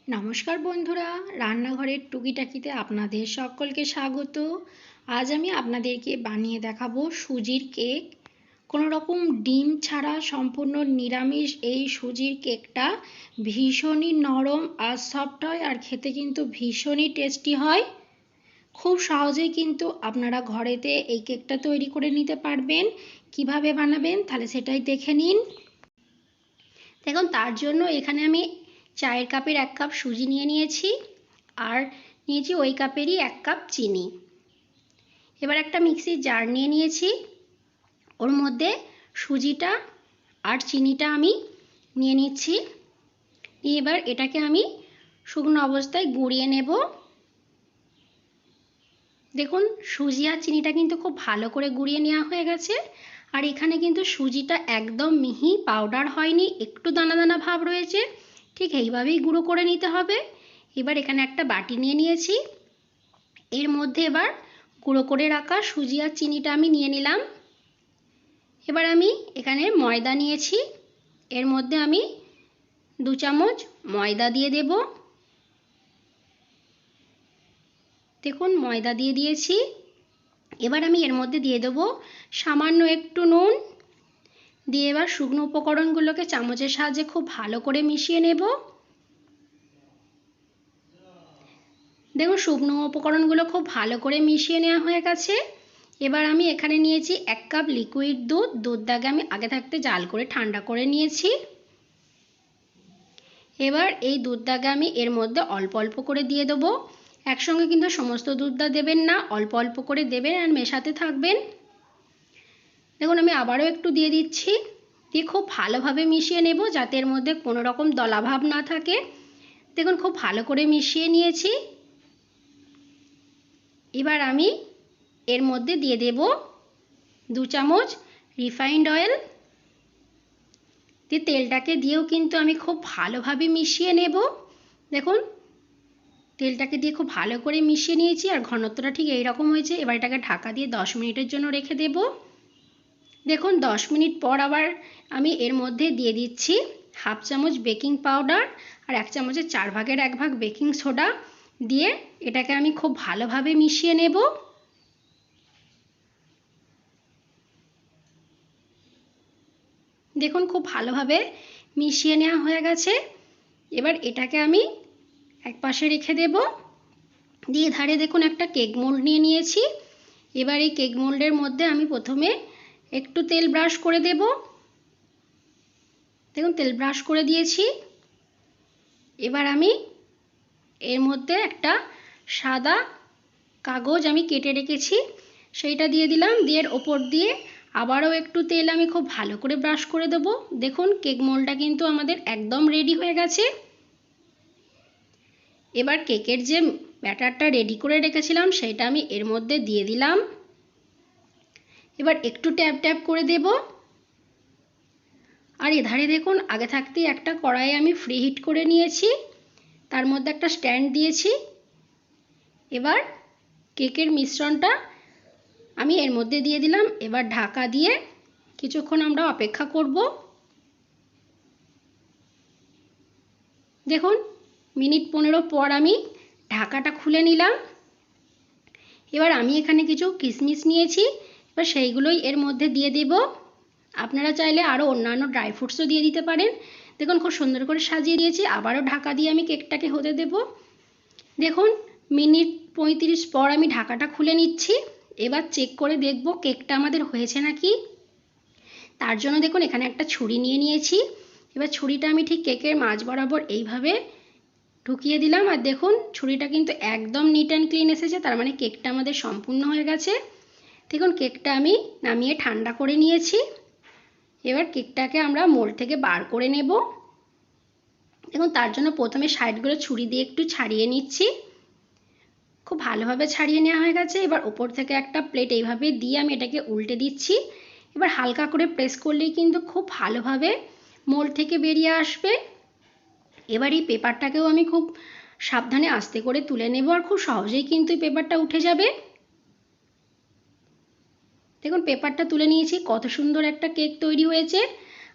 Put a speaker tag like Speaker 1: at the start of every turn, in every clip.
Speaker 1: নমস্কার বন্ধুরা, রান্নাঘরের টুকিটাকিতে আপনাদের সকলকে স্বাগত। আজ আমি আপনাদেরকে বানিয়ে দেখাবো সুজির কেক। কোনো রকম ডিম ছাড়া সম্পূর্ণ নিরামিষ এই সুজির কেকটা ভীষণই নরম আর সফট হয়, আর খেতে কিন্তু ভীষণই টেস্টি হয়। খুব সহজেই কিন্তু আপনারা ঘরেতে এই কেকটা তৈরি করে নিতে পারবেন। কিভাবে বানাবেন তাহলে সেটাই দেখে নিন। দেখুন, তার জন্য এখানে আমি চায়ের কাপের 1 কাপ সুজি নিয়েছি আর নিয়েছি ওই কাপেরই 1 কাপ চিনি। এবার একটা মিক্সির জার নিয়েছি, ওর মধ্যে সুজিটা আর চিনিটা আমি নিয়ে নিচ্ছি। এবার এটাকে আমি শুকনো অবস্থায় গুঁড়িয়ে নেব। দেখুন, সুজি আর চিনিটা কিন্তু খুব ভালো করে গুঁড়িয়ে নেওয়া হয়ে গেছে। আর এখানে কিন্তু সুজিটা একদম মিহি পাউডার হয়নি, একটু দানা দানা ভাব রয়েছে। ঠিক এইভাবেই গুঁড়ো করে নিতে হবে। এবার এখানে একটা বাটি নিয়েছি, এর মধ্যে এবার গুঁড়ো করে রাখা সুজি আর চিনিটা আমি নিয়ে নিলাম। এবার আমি এখানে ময়দা নিয়েছি, এর মধ্যে আমি 2 চামচ ময়দা দিয়ে দেব। দেখুন, ময়দা দিয়ে দিয়েছি। এবার আমি এর মধ্যে দিয়ে দেবো সামান্য একটু নুন দিয়ে এবার শুকনো উপকরণগুলোকে চামচের সাহায্যে খুব ভালো করে মিশিয়ে নেব। দেখুন, শুকনো উপকরণগুলো খুব ভালো করে মিশিয়ে নেওয়া হয়ে গেছে। এবার আমি এখানে নিয়েছি 1 কাপ লিকুইড দুধ। দুধটাকে আমি আগে থাকতে জাল করে ঠান্ডা করে নিয়েছি। এবার এই দুধটাকে আমি এর মধ্যে অল্প অল্প করে দিয়ে দেবো। একসঙ্গে কিন্তু সমস্ত দুধটা দেবেন না, অল্প অল্প করে দেবেন আর মেশাতে থাকবেন। দেখুন, আমি আবারও একটু দিয়ে দিচ্ছি, দিয়ে খুব ভালোভাবে মিশিয়ে নেব যাতে এর মধ্যে কোনো রকম দলাভাব না থাকে। দেখুন, খুব ভালো করে মিশিয়ে নিয়েছি। এবার আমি এর মধ্যে দিয়ে দেব 2 চামচ রিফাইন্ড অয়েল। দিয়ে তেলটাকে দিয়েও কিন্তু আমি খুব ভালোভাবে মিশিয়ে নেব। দেখুন, তেলটাকে দিয়ে খুব ভালো করে মিশিয়ে নিয়েছি আর ঘনত্বটা ঠিক এইরকম হয়েছে। এবার এটাকে ঢাকা দিয়ে 10 মিনিটের জন্য রেখে দেব। দেখুন, 10 মিনিট পর আবার আমি এর মধ্যে দিয়ে দিচ্ছি 1/2 চামচ বেকিং পাউডার আর 1 চামচের 4 ভাগের 1 ভাগ বেকিং সোডা দিয়ে এটাকে আমি খুব ভালোভাবে মিশিয়ে নেব। দেখুন, খুব ভালোভাবে মিশিয়ে নেওয়া হয়ে গেছে। এবার এটাকে আমি এক পাশে রেখে দেব। দিয়ে ধারে দেখুন একটা কেক মোল্ড নিয়েছি। এবার এই কেক মোল্ডের মধ্যে আমি প্রথমে একটু তেল ব্রাশ করে দেব। দেখুন, তেল ব্রাশ করে দিয়েছি। এবার আমি এর মধ্যে একটা সাদা কাগজ আমি কেটে রেখেছি সেইটা দিয়ে দিলাম। দিয়ে এর ওপর দিয়ে আবারও একটু তেল আমি খুব ভালো করে ব্রাশ করে দেব। দেখুন, কেক মোল্ডটা কিন্তু আমাদের একদম রেডি হয়ে গেছে। এবার কেকের যে ব্যাটারটা রেডি করে রেখেছিলাম সেটা আমি এর মধ্যে দিয়ে দিলাম। এবার একটু ট্যাপ ট্যাপ করে দেব। আর এধারে দেখুন, আগে থাকতেই একটা কড়াই আমি ফ্রি হিট করে নিয়েছি, তার মধ্যে একটা স্ট্যান্ড দিয়েছি। এবার কেকের মিশ্রণটা আমি এর মধ্যে দিয়ে দিলাম। এবার ঢাকা দিয়ে কিছুক্ষণ আমরা অপেক্ষা করব। দেখুন, মিনিট 15 পর আমি ঢাকাটা খুলে নিলাম। এবার আমি এখানে কিছু কিশমিশ নিয়েছি, এবার সেইগুলোই এর মধ্যে দিয়ে দেব। আপনারা চাইলে আরও অন্যান্য ড্রাই ফ্রুটসও দিয়ে দিতে পারেন। দেখুন, খুব সুন্দর করে সাজিয়ে দিয়েছি। আবারও ঢাকা দিয়ে আমি কেকটাকে হতে দেব। দেখুন, মিনিট 35 পর আমি ঢাকাটা খুলে নিচ্ছি। এবার চেক করে দেখব কেকটা আমাদের হয়েছে নাকি। তার জন্য দেখুন, এখানে একটা ছুরি নিয়েছি। এবার ছুরিটা আমি ঠিক কেকের মাঝ বরাবর এইভাবে ঢুকিয়ে দিলাম। আর দেখুন, ছুরিটা কিন্তু একদম নিট অ্যান্ড ক্লিন এসেছে, তার মানে কেকটা আমাদের সম্পূর্ণ হয়ে গেছে। দেখুন, কেকটা আমি নামিয়ে ঠান্ডা করে নিয়েছি। এবার কেকটাকে আমরা মোল্ড থেকে বার করে নেব। দেখুন, তার জন্য প্রথমে সাইডগুলো ছুরি দিয়ে একটু ছাড়িয়ে নিচ্ছি। খুব ভালোভাবে ছাড়িয়ে নেওয়া হয়ে গেছে। এবার ওপর থেকে একটা প্লেট এইভাবে দিয়ে আমি এটাকে উল্টে দিচ্ছি। এবার হালকা করে প্রেস করলেই কিন্তু খুব ভালোভাবে মোল্ড থেকে বেরিয়ে আসবে। এবার এই পেপারটাকেও আমি খুব সাবধানে আস্তে করে তুলে নেব, আর খুব সহজেই কিন্তু এই পেপারটা উঠে যাবে। দেখুন, পেপারটা তুলে নিয়েছি, কত সুন্দর একটা কেক তৈরি হয়েছে।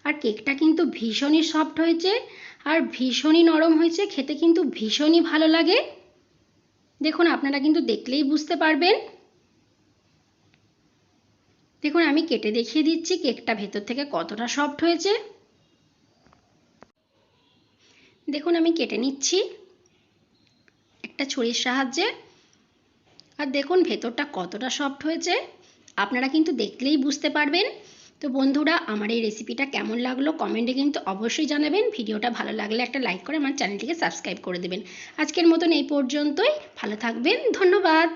Speaker 1: আর কেকটা কিন্তু ভীষণই সফট হয়েছে। আর ভীষণই নরম হয়েছে, খেতে কিন্তু ভীষণই ভালো লাগে। দেখুন আপনারা কিন্তু দেখলেই বুঝতে পারবেন। দেখুন আমি কেটে দেখিয়ে দিচ্ছি কেকটা ভেতর থেকে কতটা সফট হয়েছে। দেখুন আমি কেটে নিচ্ছি একটা ছুরির সাহায্যে। আর দেখুন ভেতরটা কতটা সফট হয়েছে, আপনারা কিন্তু দেখলেই বুঝতে পারবেন। তো বন্ধুরা, আমার এই রেসিপিটা কেমন লাগলো কমেন্টে কিন্তু অবশ্যই জানাবেন। ভিডিওটা ভালো লাগলে একটা লাইক করে আমার চ্যানেলটিকে সাবস্ক্রাইব করে দেবেন। আজকের মতন এই পর্যন্তই। ভালো থাকবেন, ধন্যবাদ।